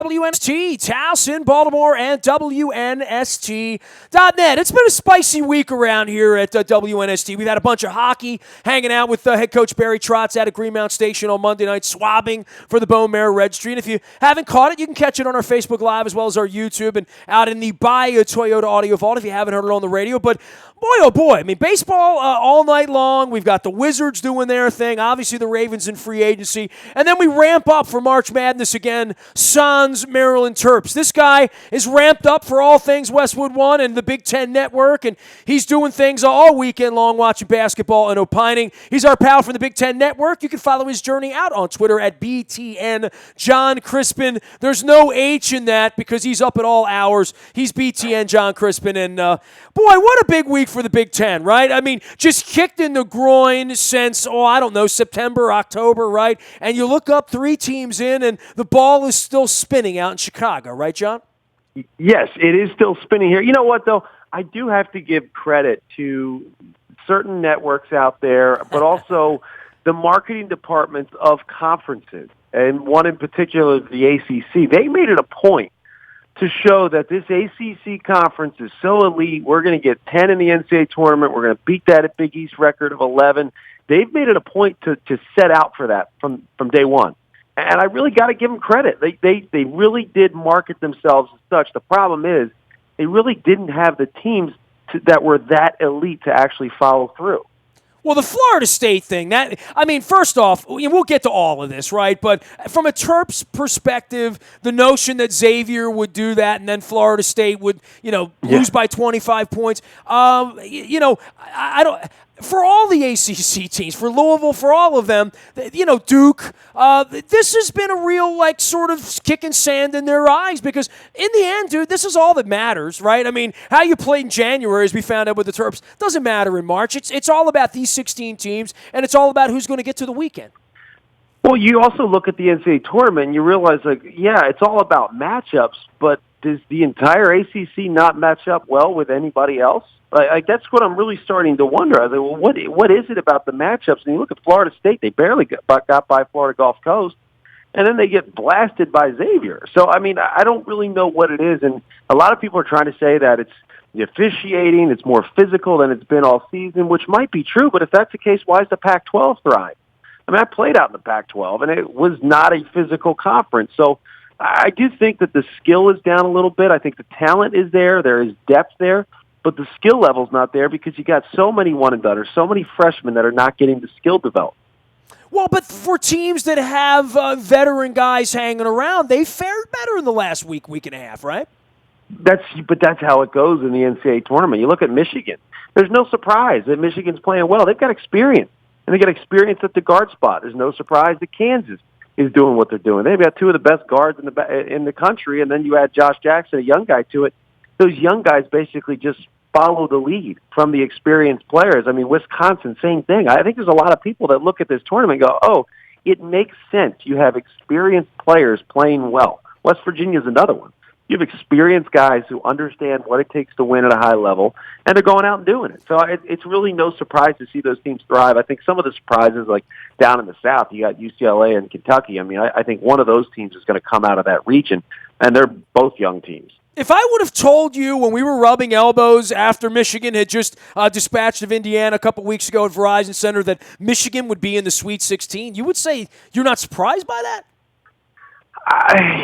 WNST, Towson, Baltimore, and WNST.net. It's been a spicy week around here at WNST. We've had a bunch of hockey, hanging out with head coach Barry Trotz out at Greenmount Station on Monday night, swabbing for the Bone Marrow Registry. And if you haven't caught it, you can catch it on our Facebook Live as well as our YouTube and out in the Bayou Toyota Audio Vault if you haven't heard it on the radio. But boy, oh boy, I mean, baseball all night long. We've got the Wizards doing their thing, obviously the Ravens in free agency, and then we ramp up for March Madness again, Suns, Maryland Terps. This guy is ramped up for all things Westwood One and the Big Ten Network, and he's doing things all weekend long watching basketball and opining. He's our pal from the Big Ten Network. You can follow his journey out on Twitter at BTN John Crispin. There's no H in that because he's up at all hours. He's BTN John Crispin, and boy, what a big week for the Big Ten, right? I mean, just kicked in the groin since, September, October, right? And you look up 3 teams in, and the ball is still spinning out in Chicago, right, John? Yes, it is still spinning here. You know what, though? I do have to give credit to certain networks out there, but also the marketing departments of conferences, and one in particular, the ACC. They made it a point to show that this ACC conference is so elite. We're going to get 10 in the NCAA tournament. We're going to beat that Big East record of 11. They've made it a point to set out for that from day one. And I really got to give them credit. They really did market themselves as such. The problem is they really didn't have the teams that were that elite to actually follow through. Well, the Florida State thing, first off, we'll get to all of this, right? But from a Terps perspective, the notion that Xavier would do that and then Florida State would, lose by 25 points, I don't. For all the ACC teams, for Louisville, for all of them, Duke, this has been a real, sort of kicking sand in their eyes because in the end, dude, this is all that matters, right? I mean, how you played in January, as we found out with the Terps, doesn't matter in March. It's all about these 16 teams, and it's all about who's going to get to the weekend. Well, you also look at the NCAA tournament, and you realize, it's all about matchups, but does the entire ACC not match up well with anybody else? That's what I'm really starting to wonder. I was well, what is it about the matchups? And you look at Florida State; they barely got by Florida Gulf Coast, and then they get blasted by Xavier. So, I don't really know what it is. And a lot of people are trying to say that it's the officiating; it's more physical than it's been all season, which might be true. But if that's the case, why is the Pac-12 thrive? I played out in the Pac-12, and it was not a physical conference. So, I do think that the skill is down a little bit. I think the talent is there; there is depth there. But the skill level's not there because you got so many one-and-doneers, so many freshmen that are not getting the skill developed. Well, but for teams that have veteran guys hanging around, they fared better in the last week and a half, right? That's how it goes in the NCAA tournament. You look at Michigan. There's no surprise that Michigan's playing well. They've got experience, and they got experience at the guard spot. There's no surprise that Kansas is doing what they're doing. They've got 2 of the best guards in the country, and then you add Josh Jackson, a young guy, to it. Those young guys basically just follow the lead from the experienced players. Wisconsin, same thing. I think there's a lot of people that look at this tournament and go, oh, it makes sense. You have experienced players playing well. West Virginia is another one. You have experienced guys who understand what it takes to win at a high level, and they're going out and doing it. So it's really no surprise to see those teams thrive. I think some of the surprises, like down in the South, you got UCLA and Kentucky. I think one of those teams is going to come out of that region, and they're both young teams. If I would have told you when we were rubbing elbows after Michigan had just dispatched of Indiana a couple weeks ago at Verizon Center that Michigan would be in the Sweet 16, you would say you're not surprised by that?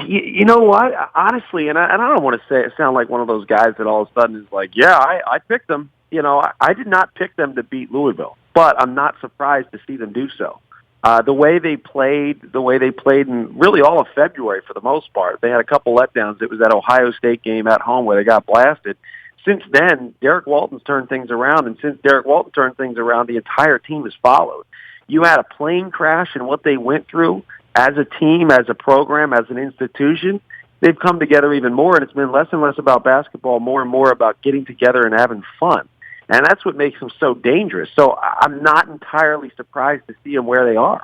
You know what? Honestly, and I don't want to sound like one of those guys that all of a sudden is like, yeah, I picked them. I did not pick them to beat Louisville, but I'm not surprised to see them do so. The way they played in really all of February for the most part. They had a couple letdowns. It was that Ohio State game at home where they got blasted. Since then, Derek Walton's turned things around, and since Derek Walton turned things around, the entire team has followed. You had a plane crash and what they went through as a team, as a program, as an institution. They've come together even more, and it's been less and less about basketball, more and more about getting together and having fun. And that's what makes them so dangerous. So I'm not entirely surprised to see them where they are.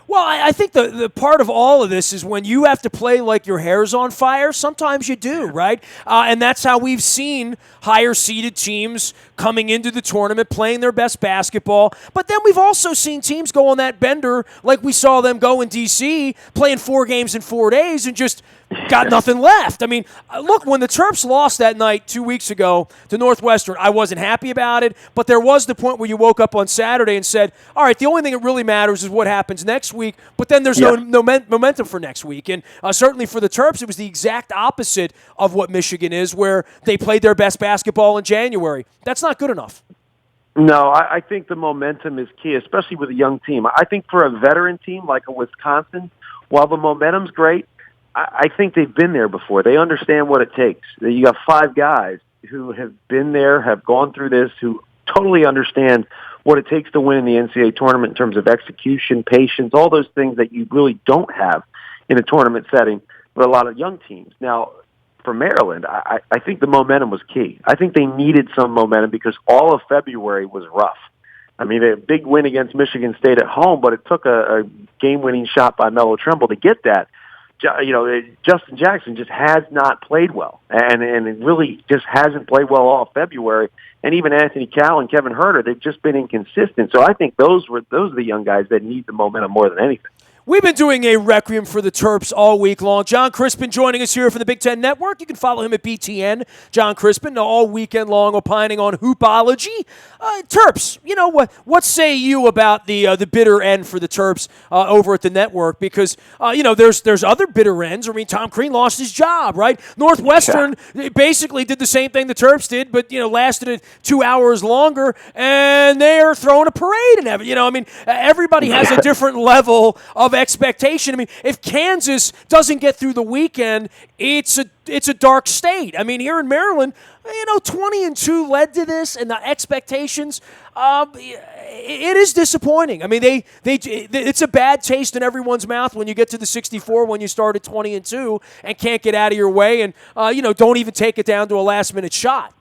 Well, I think the part of all of this is when you have to play like your hair's on fire, sometimes you do, right? And that's how we've seen higher-seeded teams coming into the tournament, playing their best basketball. But then we've also seen teams go on that bender like we saw them go in D.C., playing 4 games in 4 days and just got nothing left. I mean, look, when the Terps lost that night 2 weeks ago to Northwestern, I wasn't happy about it, but there was the point where you woke up on Saturday and said, all right, the only thing that really matters is what happens next week, but then there's no momentum for next week. And certainly for the Terps, it was the exact opposite of what Michigan is, where they played their best basketball in January. That's not good enough. No, I think the momentum is key, especially with a young team. I think for a veteran team like a Wisconsin, while the momentum's great, I think they've been there before. They understand what it takes. You got 5 guys who have been there, have gone through this, who totally understand what it takes to win in the NCAA tournament in terms of execution, patience, all those things that you really don't have in a tournament setting with a lot of young teams. Now, for Maryland, I think the momentum was key. I think they needed some momentum because all of February was rough. I mean, a big win against Michigan State at home, but it took a game-winning shot by Melo Trimble to get that. Justin Jackson just has not played well, and it really just hasn't played well all February. And even Anthony Cowell and Kevin Herter, they've just been inconsistent. So I think those are the young guys that need the momentum more than anything. We've been doing a requiem for the Terps all week long. John Crispin joining us here from the Big Ten Network. You can follow him at BTN. John Crispin, all weekend long, opining on hoopology. Terps, you know what say you about the bitter end for the Terps over at the network? Because there's other bitter ends. I mean, Tom Crean lost his job, right? Northwestern basically did the same thing the Terps did, but lasted it 2 hours longer, and they're throwing a parade and everything. I mean, everybody has a different level of expectation. I mean, if Kansas doesn't get through the weekend, it's a dark state. I mean, here in Maryland, 20-2 led to this, and the expectations, it is disappointing. I mean, it's a bad taste in everyone's mouth when you get to the 64 when you start at 20-2 and can't get out of your way, and don't even take it down to a last-minute shot.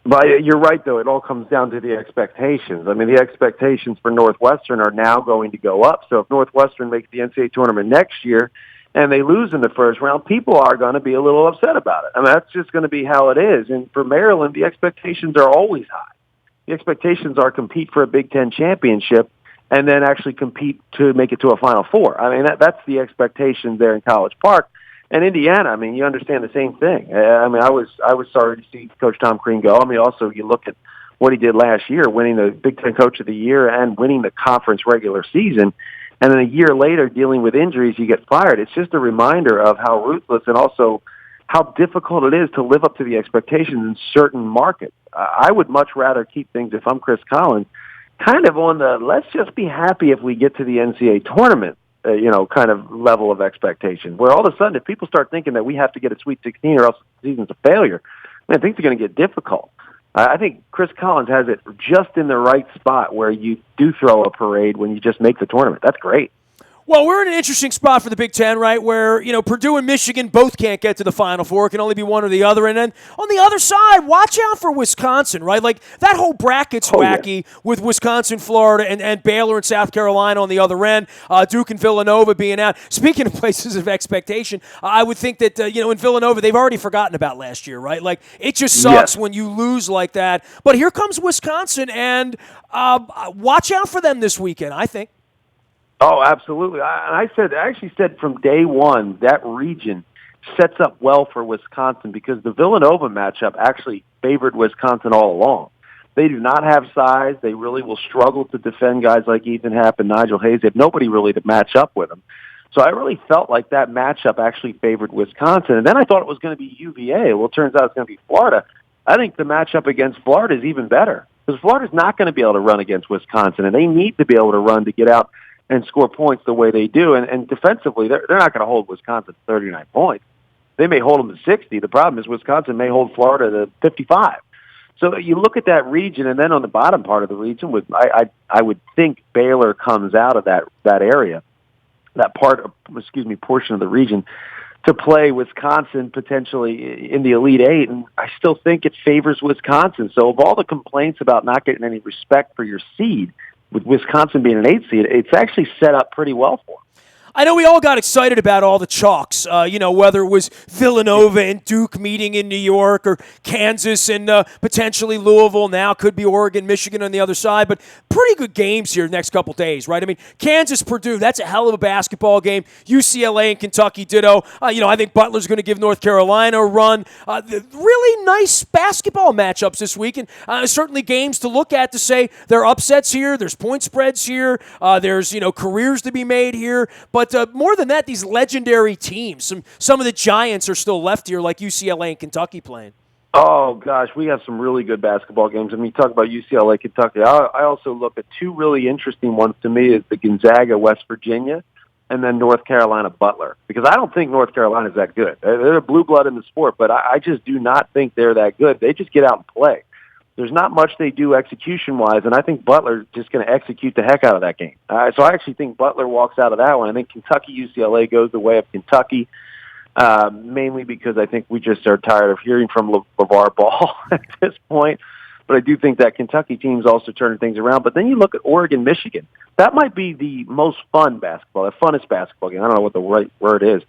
But you're right, though. It all comes down to the expectations. I mean, the expectations for Northwestern are now going to go up. So if Northwestern makes the NCAA tournament next year and they lose in the first round, people are going to be a little upset about it. I mean, that's just going to be how it is. And for Maryland, the expectations are always high. The expectations are compete for a Big Ten championship and then actually compete to make it to a Final Four. I mean, that's the expectation there in College Park. And Indiana, I mean, you understand the same thing. I mean, I was sorry to see Coach Tom Crean go. I mean, also you look at what he did last year, winning the Big Ten Coach of the Year and winning the conference regular season, and then a year later dealing with injuries, you get fired. It's just a reminder of how ruthless and also how difficult it is to live up to the expectations in certain markets. I would much rather keep things, if I'm Chris Collins, kind of on the let's just be happy if we get to the NCAA tournament. Kind of level of expectation, where all of a sudden, if people start thinking that we have to get a Sweet 16 or else the season's a failure, man, things are going to get difficult. I think Chris Collins has it just in the right spot where you do throw a parade when you just make the tournament. That's great. Well, we're in an interesting spot for the Big Ten, right, where, Purdue and Michigan both can't get to the Final Four. It can only be one or the other. And then on the other side, watch out for Wisconsin, right? Like, that whole bracket's wacky with Wisconsin, Florida, and Baylor and South Carolina on the other end, Duke and Villanova being out. Speaking of places of expectation, I would think that, in Villanova, they've already forgotten about last year, right? Like, it just sucks when you lose like that. But here comes Wisconsin, and watch out for them this weekend, I think. Oh, absolutely. I actually said from day one that region sets up well for Wisconsin because the Villanova matchup actually favored Wisconsin all along. They do not have size. They really will struggle to defend guys like Ethan Happ and Nigel Hayes. They have nobody really to match up with them. So I really felt like that matchup actually favored Wisconsin. And then I thought it was going to be UVA. Well, it turns out it's going to be Florida. I think the matchup against Florida is even better because Florida's not going to be able to run against Wisconsin, and they need to be able to run to get out and score points the way they do. And defensively, they're not going to hold Wisconsin to 39 points. They may hold them to 60. The problem is Wisconsin may hold Florida to 55. So you look at that region, and then on the bottom part of the region, I would think Baylor comes out of that area, portion of the region, to play Wisconsin potentially in the Elite Eight, and I still think it favors Wisconsin. So of all the complaints about not getting any respect for your seed, with Wisconsin being an 8 seed, it's actually set up pretty well for them. I know we all got excited about all the chalks, whether it was Villanova and Duke meeting in New York or Kansas and potentially Louisville. Now could be Oregon, Michigan on the other side, but pretty good games here the next couple days, right? I mean, Kansas, Purdue, that's a hell of a basketball game. UCLA and Kentucky, ditto. I think Butler's going to give North Carolina a run. Really nice basketball matchups this week, and certainly games to look at to say there are upsets here, there's point spreads here, there's careers to be made here, but more than that, these legendary teams, some of the giants are still left here, like UCLA and Kentucky playing. Oh, gosh, we have some really good basketball games. I mean, you talk about UCLA, Kentucky. I also look at two really interesting ones to me is the Gonzaga, West Virginia, and then North Carolina, Butler. Because I don't think North Carolina is that good. They're a blue blood in the sport, but I just do not think they're that good. They just get out and play. There's not much they do execution-wise, and I think Butler's just going to execute the heck out of that game. So I actually think Butler walks out of that one. I think Kentucky, UCLA goes the way of Kentucky, mainly because I think we just are tired of hearing from LeVar Ball at this point. But I do think that Kentucky team's also turning things around. But then you look at Oregon, Michigan. That might be the most fun basketball, the funnest basketball game. I don't know what the right word is.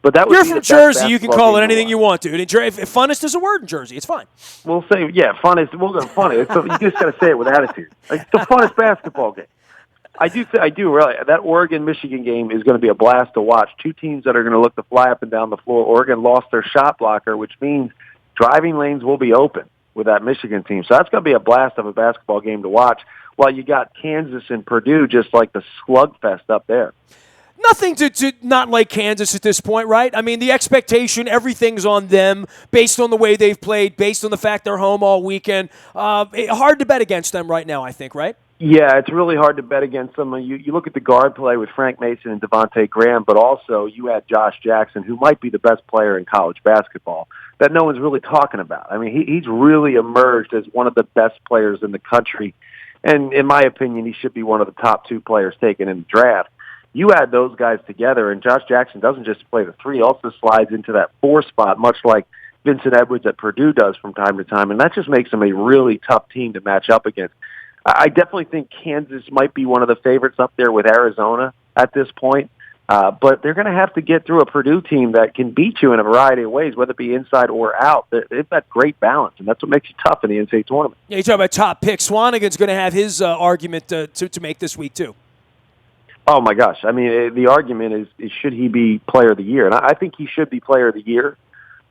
But that would You're be from the Jersey. best You can call it anything you you want to. If funnest is a word in Jersey, it's fine. We'll say, yeah, funnest. We'll go funny. You just got to say it with attitude. Like the funnest basketball game. I do really. That Oregon-Michigan game is going to be a blast to watch. Two teams that are going to look to fly up and down the floor. Oregon lost their shot blocker, which means driving lanes will be open with that Michigan team. So that's going to be a blast of a basketball game to watch. While you got Kansas and Purdue just like the slugfest up there. Nothing to not like Kansas at this point, right? I mean, the expectation, everything's on them based on the way they've played, based on the fact they're home all weekend. Hard to bet against them right now, I think, right? Yeah, it's really hard to bet against them. You look at the guard play with Frank Mason and Devontae Graham, but also you had Josh Jackson, who might be the best player in college basketball that no one's really talking about. I mean, he's really emerged as one of the best players in the country, and in my opinion, he should be one of the top 2 players taken in the draft. You add those guys together, and Josh Jackson doesn't just play the 3, also slides into that 4 spot, much like Vincent Edwards at Purdue does from time to time, and that just makes them a really tough team to match up against. I definitely think Kansas might be one of the favorites up there with Arizona at this point, but they're going to have to get through a Purdue team that can beat you in a variety of ways, whether it be inside or out. They've got great balance, and that's what makes you tough in the NCAA tournament. Yeah, you talk about top pick. Swanigan's going to have his argument to make this week, too. Oh, my gosh. I mean, the argument is should he be player of the year? And I think he should be player of the year,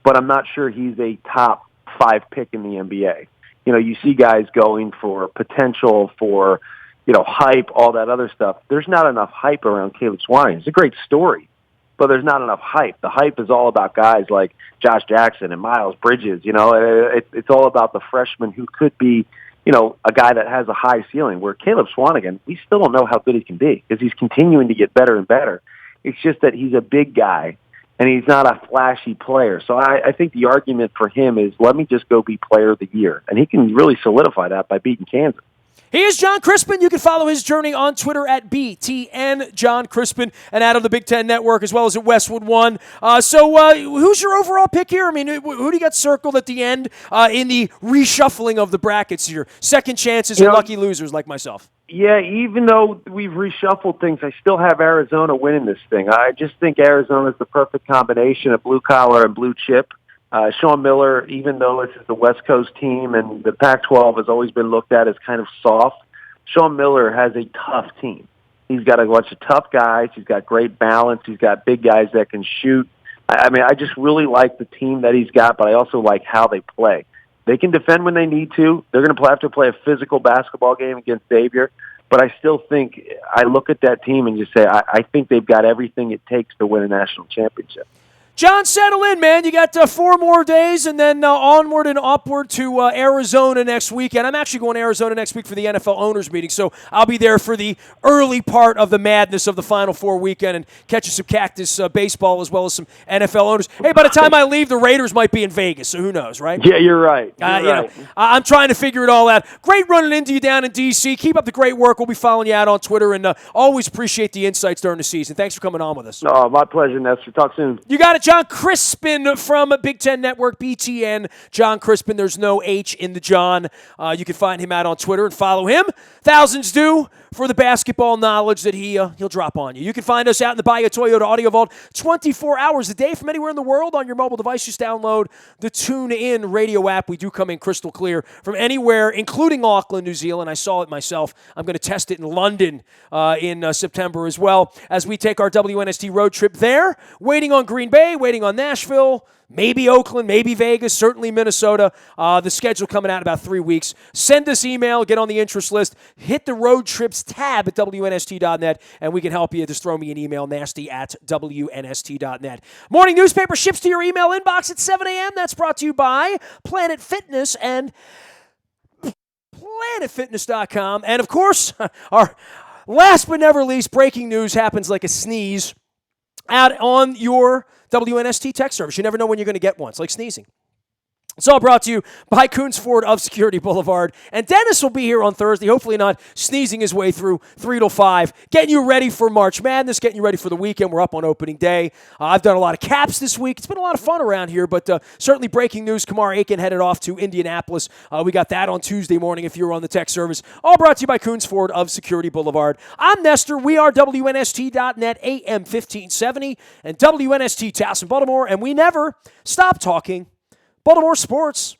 but I'm not sure he's a top 5 pick in the NBA. You see guys going for potential, for, hype, all that other stuff. There's not enough hype around Caleb Swanigan. It's a great story, but there's not enough hype. The hype is all about guys like Josh Jackson and Miles Bridges. It's all about the freshman who could be, a guy that has a high ceiling, where Caleb Swanigan, we still don't know how good he can be because he's continuing to get better and better. It's just that he's a big guy, and he's not a flashy player. So I think the argument for him is, let me just go be player of the year. And he can really solidify that by beating Kansas. He is John Crispin. You can follow his journey on Twitter at BTN John Crispin and out of the Big Ten Network as well as at Westwood One. So who's your overall pick here? I mean, who do you got circled at the end in the reshuffling of the brackets here? Second chances and lucky losers like myself. Yeah, even though we've reshuffled things, I still have Arizona winning this thing. I just think Arizona is the perfect combination of blue collar and blue chip. Sean Miller, even though this is the West Coast team and the Pac-12 has always been looked at as kind of soft, Sean Miller has a tough team. He's got a bunch of tough guys. He's got great balance. He's got big guys that can shoot. I mean, I just really like the team that he's got, but I also like how they play. They can defend when they need to. They're going to have to play a physical basketball game against Xavier, but I still think I look at that team and just say I think they've got everything it takes to win a national championship. John, settle in, man. You got 4 more days and then onward and upward to Arizona next weekend. I'm actually going to Arizona next week for the NFL owners meeting, so I'll be there for the early part of the madness of the Final Four weekend and catching some Cactus baseball as well as some NFL owners. Hey, by the time I leave, the Raiders might be in Vegas, so who knows, right? Yeah, you're right. You're right. I'm trying to figure it all out. Great running into you down in D.C. Keep up the great work. We'll be following you out on Twitter, and always appreciate the insights during the season. Thanks for coming on with us. Oh, my pleasure, Nestor. Talk soon. You got it, John Crispin from Big Ten Network, BTN. John Crispin, there's no H in the John. You can find him out on Twitter and follow him. Thousands do for the basketball knowledge that he'll drop on you. You can find us out in the Bahia Toyota Audio Vault 24 hours a day from anywhere in the world on your mobile device. Just download the TuneIn radio app. We do come in crystal clear from anywhere, including Auckland, New Zealand. I saw it myself. I'm going to test it in London in September as well as we take our WNST road trip there. Waiting on Green Bay, waiting on Nashville, maybe Oakland, maybe Vegas, certainly Minnesota. The schedule coming out in about 3 weeks. Send us email, get on the interest list, hit the road trips tab at WNST.net, and we can help you. Just throw me an email, nasty@WNST.net. Morning newspaper ships to your email inbox at 7 a.m. That's brought to you by Planet Fitness and PlanetFitness.com. And, of course, our last but never least, breaking news happens like a sneeze out on your WNST text service. You never know when you're going to get one. It's like sneezing. It's all brought to you by Coons Ford of Security Boulevard. And Dennis will be here on Thursday, hopefully not sneezing his way through 3 to 5, getting you ready for March Madness, getting you ready for the weekend. We're up on opening day. I've done a lot of caps this week. It's been a lot of fun around here, but certainly breaking news. Kamar Aiken headed off to Indianapolis. We got that on Tuesday morning if you were on the text service. All brought to you by Coons Ford of Security Boulevard. I'm Nestor. We are WNST.net, AM 1570, and WNST Towson, Baltimore, and we never stop talking Baltimore sports.